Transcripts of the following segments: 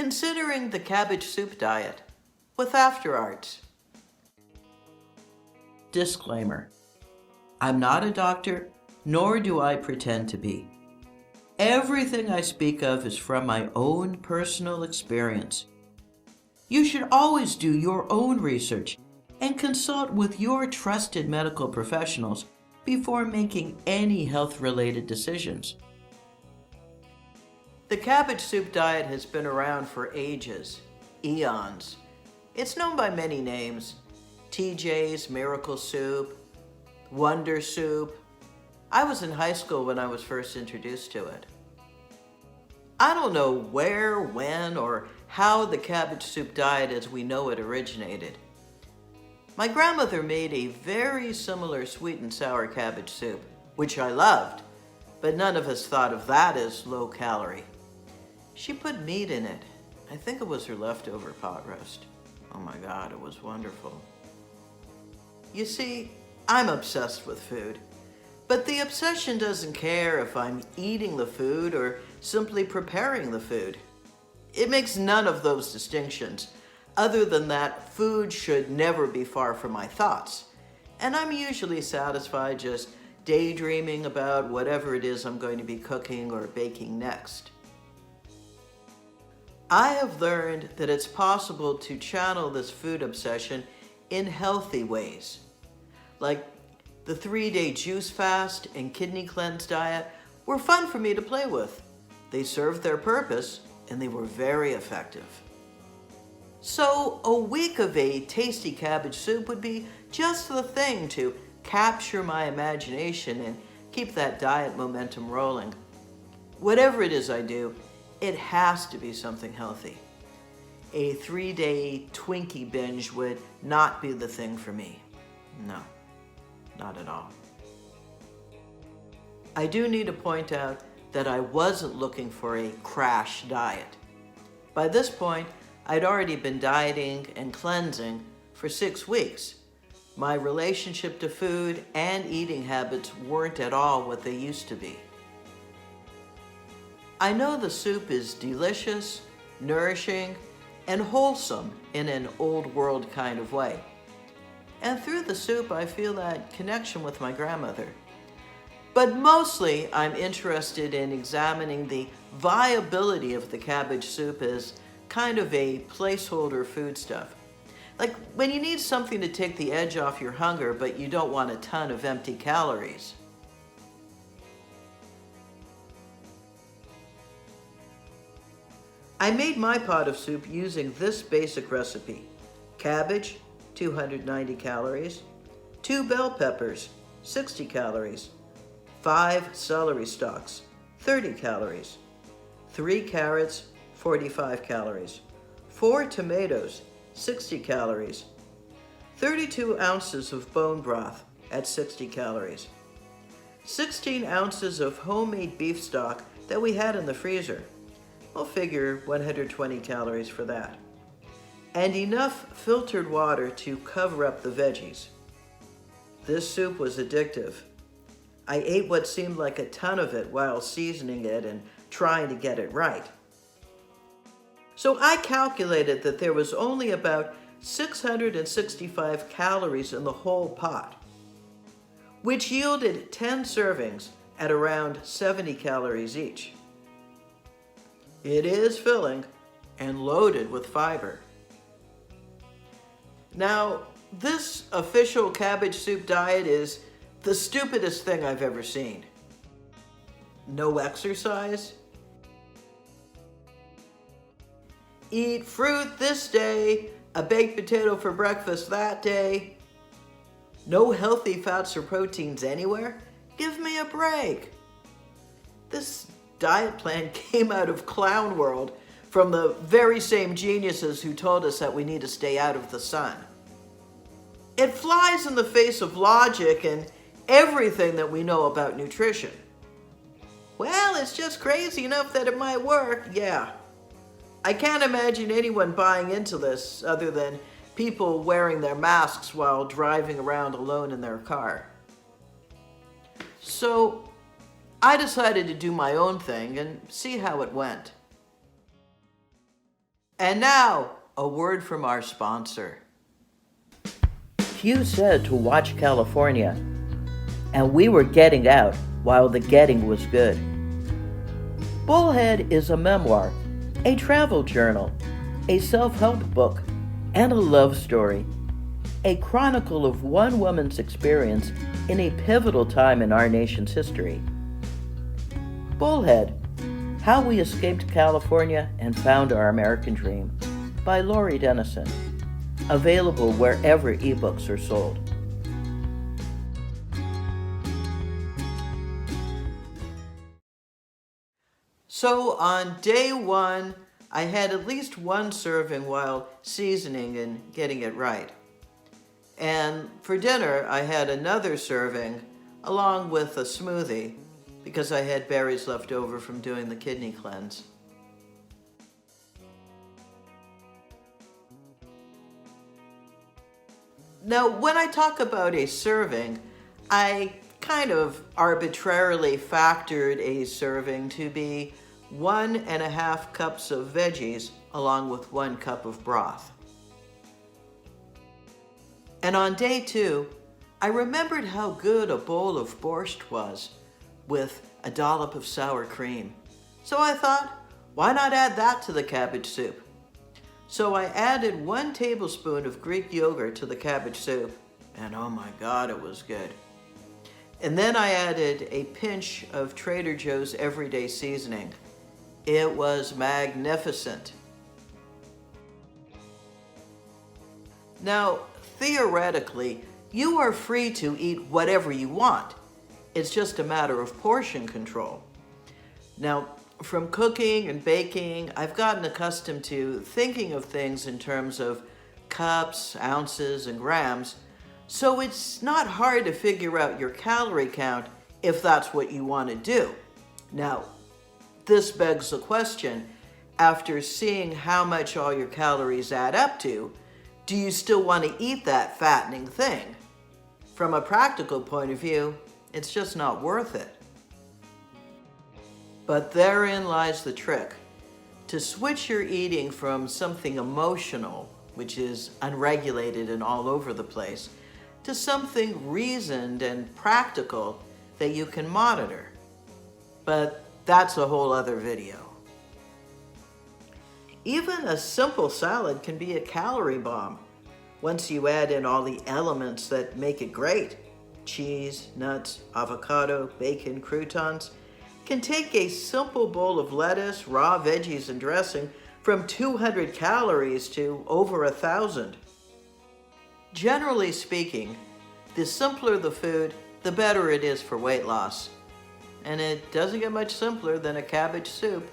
considering the cabbage soup diet with After Arts. Disclaimer: I'm not a doctor, nor do I pretend to be. Everything I speak of is from my own personal experience. You should always do your own research and consult with your trusted medical professionals before making any health-related decisions. The cabbage soup diet has been around for ages, eons. It's known by many names: TJ's Miracle Soup, Wonder Soup. I was in high school when I was first introduced to it. I don't know where, when, or how the cabbage soup diet as we know it originated. My grandmother made a very similar sweet and sour cabbage soup, which I loved, but none of us thought of that as low calorie. She put meat in it. I think it was her leftover pot roast. Oh my God, it was wonderful. You see, I'm obsessed with food, but the obsession doesn't care if I'm eating the food or simply preparing the food. It makes none of those distinctions, other than that food should never be far from my thoughts, and I'm usually satisfied just daydreaming about whatever it is I'm going to be cooking or baking next. I have learned that it's possible to channel this food obsession in healthy ways, like the 3-day juice fast and kidney cleanse diet were fun for me to play with. They served their purpose and they were very effective. So a week of a tasty cabbage soup would be just the thing to capture my imagination and keep that diet momentum rolling. Whatever it is I do, it has to be something healthy. A 3-day Twinkie binge would not be the thing for me. No, not at all. I do need to point out that I wasn't looking for a crash diet. By this point, I'd already been dieting and cleansing for 6 weeks. My relationship to food and eating habits weren't at all what they used to be. I know the soup is delicious, nourishing, and wholesome in an old world kind of way. And through the soup, I feel that connection with my grandmother. But mostly, I'm interested in examining the viability of the cabbage soup as kind of a placeholder foodstuff. Like when you need something to take the edge off your hunger, but you don't want a ton of empty calories. I made my pot of soup using this basic recipe: cabbage, 290 calories, 2 bell peppers, 60 calories, 5 celery stalks, 30 calories, 3 carrots, 45 calories, 4 tomatoes, 60 calories, 32 ounces of bone broth at 60 calories, 16 ounces of homemade beef stock that we had in the freezer. We'll figure 120 calories for that. And enough filtered water to cover up the veggies. This soup was addictive. I ate what seemed like a ton of it while seasoning it and trying to get it right. So I calculated that there was only about 665 calories in the whole pot, which yielded 10 servings at around 70 calories each. It is filling and loaded with fiber. Now, this official cabbage soup diet is the stupidest thing I've ever seen. No exercise. Eat fruit this day, a baked potato for breakfast that day. No healthy fats or proteins anywhere? Give me a break. This diet plan came out of Clown World from the very same geniuses who told us that we need to stay out of the sun. It flies in the face of logic and everything that we know about nutrition. Well, it's just crazy enough that it might work. Yeah. I can't imagine anyone buying into this other than people wearing their masks while driving around alone in their car. So I decided to do my own thing and see how it went. And now, a word from our sponsor. Hugh said to watch California, and we were getting out while the getting was good. Bullhead is a memoir, a travel journal, a self-help book, and a love story. A chronicle of one woman's experience in a pivotal time in our nation's history. Bullhead, How We Escaped California and Found Our American Dream, by Laurie Dennison. Available wherever ebooks are sold. So on day one, I had at least one serving while seasoning and getting it right. And for dinner, I had another serving along with a smoothie because I had berries left over from doing the kidney cleanse. Now, when I talk about a serving, I kind of arbitrarily factored a serving to be 1.5 cups of veggies along with 1 cup of broth. And on day two, I remembered how good a bowl of borscht was with a dollop of sour cream. So I thought, why not add that to the cabbage soup? So I added 1 tablespoon of Greek yogurt to the cabbage soup, and oh my God, it was good. And then I added a pinch of Trader Joe's everyday seasoning. It was magnificent. Now, theoretically, you are free to eat whatever you want. It's just a matter of portion control. Now, from cooking and baking, I've gotten accustomed to thinking of things in terms of cups, ounces, and grams, so it's not hard to figure out your calorie count if that's what you want to do. Now, this begs the question, after seeing how much all your calories add up to, do you still want to eat that fattening thing? From a practical point of view, it's just not worth it. But therein lies the trick. To switch your eating from something emotional, which is unregulated and all over the place, to something reasoned and practical that you can monitor. But that's a whole other video. Even a simple salad can be a calorie bomb once you add in all the elements that make it great. Cheese, nuts, avocado, bacon, croutons can take a simple bowl of lettuce, raw veggies, and dressing from 200 calories to over 1,000. Generally speaking, the simpler the food, the better it is for weight loss. And it doesn't get much simpler than a cabbage soup.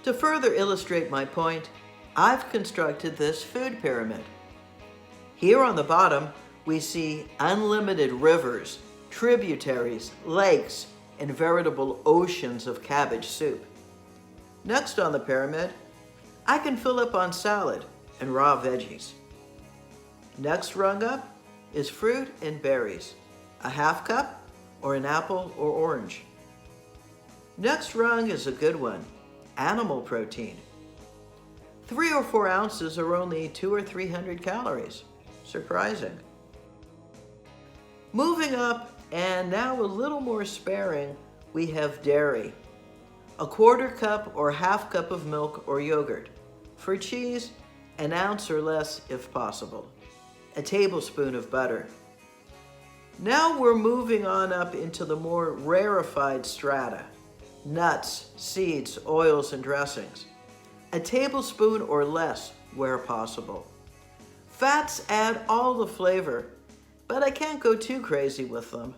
To further illustrate my point, I've constructed this food pyramid. Here on the bottom, we see unlimited rivers, tributaries, lakes, and veritable oceans of cabbage soup. Next on the pyramid, I can fill up on salad and raw veggies. Next rung up is fruit and berries, a half cup or an apple or orange. Next rung is a good one, animal protein. 3 or 4 ounces are only 200 or 300 calories. Surprising. Moving up, and now a little more sparing, we have dairy. A 1/4 cup or half cup of milk or yogurt. For cheese, an ounce or less if possible. A tablespoon of butter. Now we're moving on up into the more rarefied strata. Nuts, seeds, oils, and dressings. A tablespoon or less where possible. Fats add all the flavor, but I can't go too crazy with them.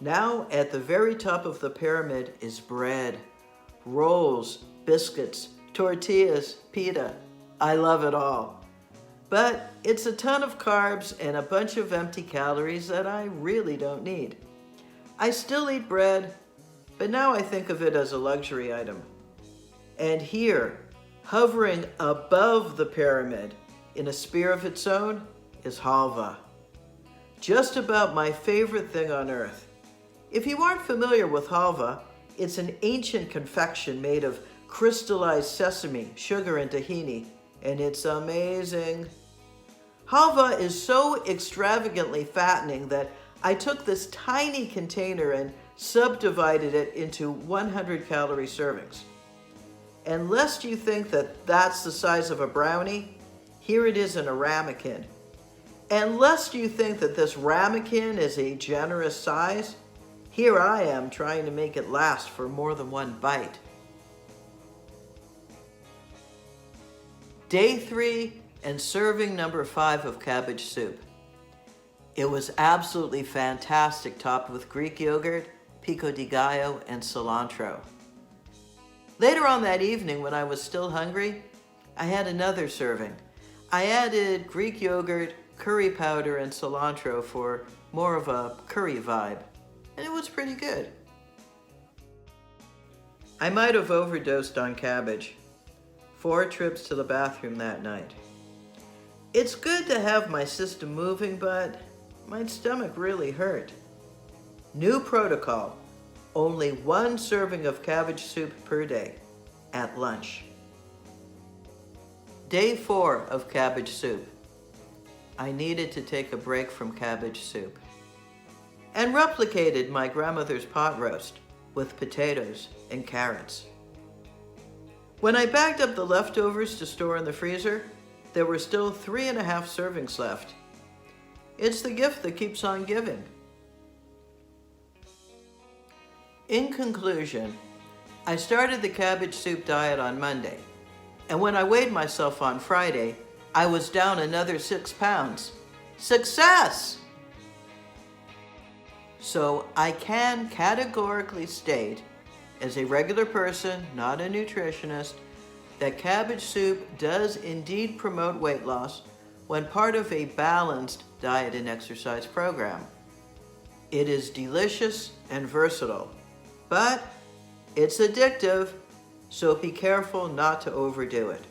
Now at the very top of the pyramid is bread, rolls, biscuits, tortillas, pita. I love it all. But it's a ton of carbs and a bunch of empty calories that I really don't need. I still eat bread, but now I think of it as a luxury item. And here, hovering above the pyramid in a sphere of its own, is halva. Just about my favorite thing on earth. If you aren't familiar with halva, it's an ancient confection made of crystallized sesame, sugar, and tahini, and it's amazing. Halva is so extravagantly fattening that I took this tiny container and subdivided it into 100-calorie servings. And lest you think that that's the size of a brownie, here it is in a ramekin. And lest you think that this ramekin is a generous size, here I am trying to make it last for more than one bite. Day 3 and serving number 5 of cabbage soup. It was absolutely fantastic, topped with Greek yogurt, pico de gallo, and cilantro. Later on that evening, when I was still hungry, I had another serving. I added Greek yogurt, curry powder, and cilantro for more of a curry vibe, and it was pretty good. I might have overdosed on cabbage. 4 trips to the bathroom that night. It's good to have my system moving, but my stomach really hurt. New protocol: only 1 serving of cabbage soup per day, at lunch. Day 4 of cabbage soup. I needed to take a break from cabbage soup, and replicated my grandmother's pot roast with potatoes and carrots. When I bagged up the leftovers to store in the freezer, there were still 3.5 servings left. It's the gift that keeps on giving. In conclusion, I started the cabbage soup diet on Monday, and when I weighed myself on Friday, I was down another 6 pounds. Success! So I can categorically state, as a regular person, not a nutritionist, that cabbage soup does indeed promote weight loss when part of a balanced diet and exercise program. It is delicious and versatile, but it's addictive, so be careful not to overdo it.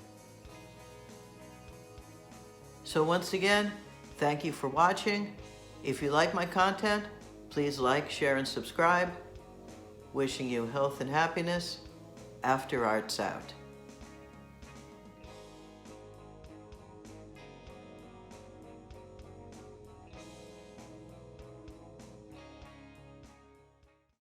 So once again, thank you for watching. If you like my content, please like, share, and subscribe. Wishing you health and happiness. After Arts out.